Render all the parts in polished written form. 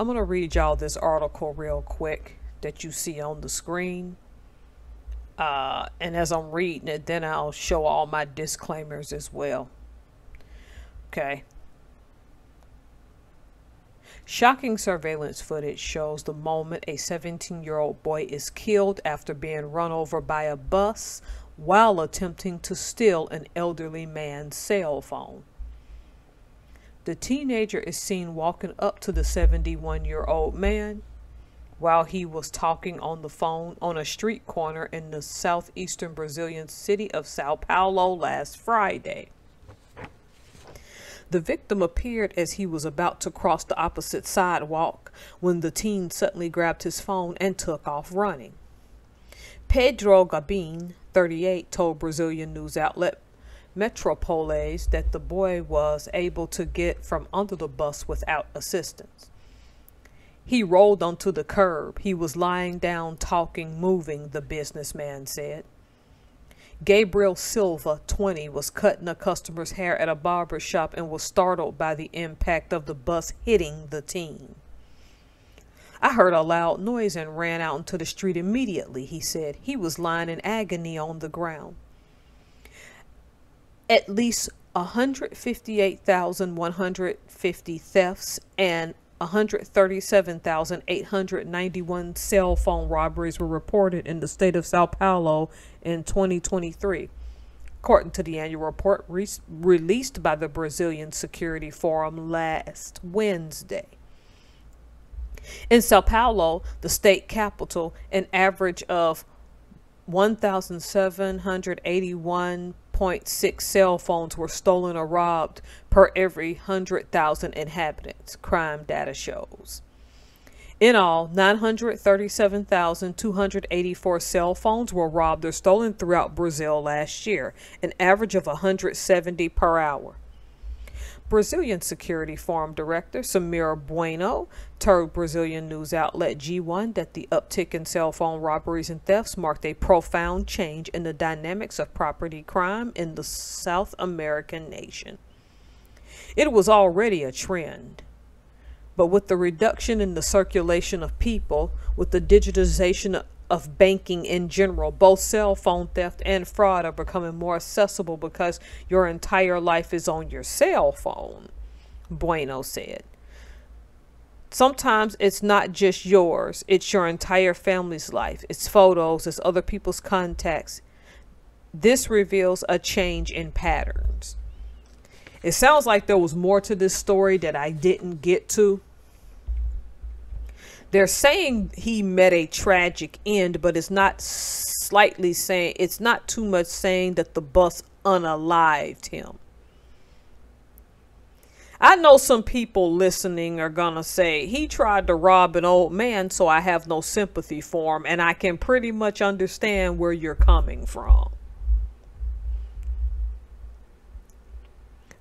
going to read y'all this article real quick that you see on the screen. And as I'm reading it, then I'll show all my disclaimers as well. Okay. Shocking surveillance footage shows the moment a 17-year-old boy is killed after being run over by a bus while attempting to steal an elderly man's cell phone. The teenager is seen walking up to the 71-year-old man while he was talking on the phone on a street corner in the southeastern Brazilian city of Sao Paolo last Friday. The victim appeared as he was about to cross the opposite sidewalk when the teen suddenly grabbed his phone and took off running. Pedro Gabin, 38, told Brazilian news outlet Metropolis that the boy was able to get from under the bus without assistance. He rolled onto the curb. He was lying down, talking, moving, the businessman said. Gabriel Silva, 20, was cutting a customer's hair at a barber shop and was startled by the impact of the bus hitting the teen. I heard a loud noise and ran out into the street immediately, he said. He was lying in agony on the ground. At least 158,150 thefts and 137,891 cell phone robberies were reported in the state of Sao Paulo in 2023, according to the annual report released by the Brazilian Security Forum last Wednesday. In Sao Paulo, the state capital, an average of 1,781.6 cell phones were stolen or robbed per every 100,000 inhabitants, crime data shows. In all, 937,284 cell phones were robbed or stolen throughout Brazil last year, an average of 170 per hour. Brazilian Security Forum Director Samira Bueno told Brazilian news outlet G1 that the uptick in cell phone robberies and thefts marked a profound change in the dynamics of property crime in the South American nation. It was already a trend, but with the reduction in the circulation of people, with the digitization of banking in general, both cell phone theft and fraud are becoming more accessible because your entire life is on your cell phone, Bueno said. Sometimes it's not just yours, it's your entire family's life. It's photos, it's other people's contacts. This reveals a change in patterns. It sounds like there was more to this story that I didn't get to. They're saying he met a tragic end, but it's not too much saying that the bus unalived him. I know some people listening are gonna say he tried to rob an old man, so I have no sympathy for him, and I can pretty much understand where you're coming from.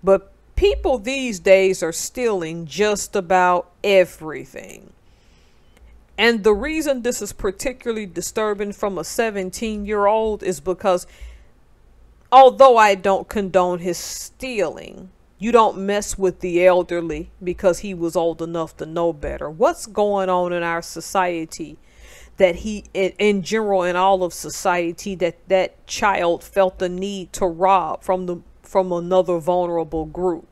But people these days are stealing just about everything. And the reason this is particularly disturbing from a 17-year-old is because although I don't condone his stealing, you don't mess with the elderly because he was old enough to know better. What's going on in our society that he, in general, in all of society, that child felt the need to rob from another vulnerable group?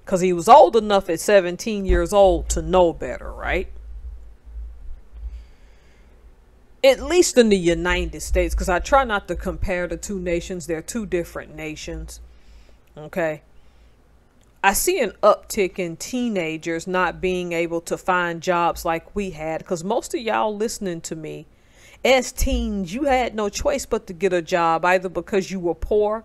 Because he was old enough at 17 years old to know better, right? At least in the United States, because I try not to compare the two nations. They're two different nations. Okay. I see an uptick in teenagers not being able to find jobs like we had, because most of y'all listening to me, as teens, you had no choice but to get a job, either because you were poor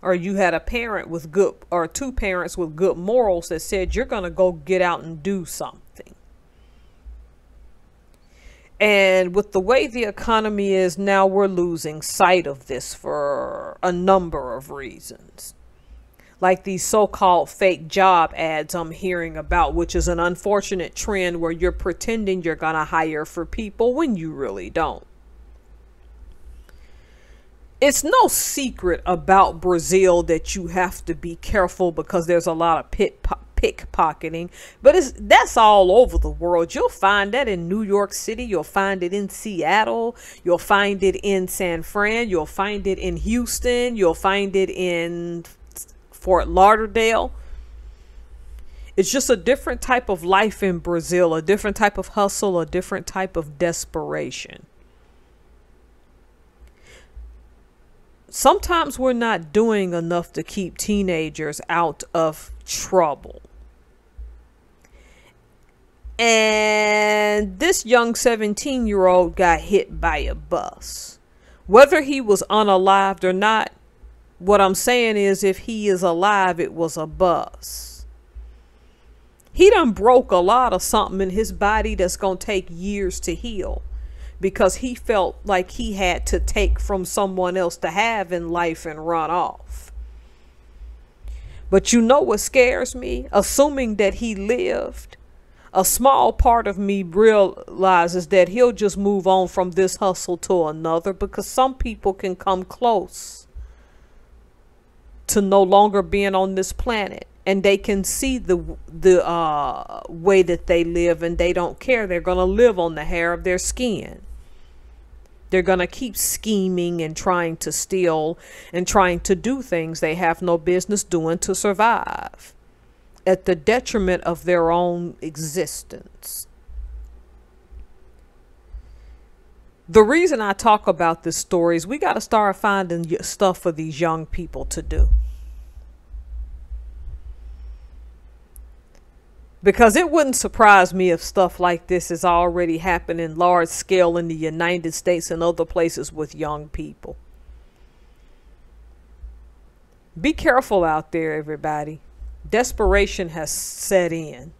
or you had a parent with good, or two parents with good morals that said you're going to go get out and do something. And with the way the economy is now, we're losing sight of this for a number of reasons. Like these so-called fake job ads I'm hearing about, which is an unfortunate trend where you're pretending you're going to hire for people when you really don't. It's no secret about Brazil that you have to be careful because there's a lot of pickpocketing, but that's all over the world. You'll find that in New York City, you'll find it in Seattle, you'll find it in San Fran, you'll find it in Houston, you'll find it in Fort Lauderdale. It's just a different type of life in Brazil, a different type of hustle, a different type of desperation. Sometimes we're not doing enough to keep teenagers out of trouble. And this young 17-year-old got hit by a bus. Whether he was unalived or not, what I'm saying is if he is alive, it was a bus. He done broke a lot of something in his body that's going to take years to heal, because he felt like he had to take from someone else to have in life and run off. But you know what scares me? Assuming that he lived, a small part of me realizes that he'll just move on from this hustle to another, because some people can come close to no longer being on this planet, and they can see the way that they live, and they don't care. They're going to live on the hair of their skin. They're going to keep scheming and trying to steal and trying to do things they have no business doing to survive, at the detriment of their own existence. The reason I talk about this story is we got to start finding stuff for these young people to do. Because it wouldn't surprise me if stuff like this is already happening large scale in the United States and other places with young people. Be careful out there, everybody. Desperation has set in.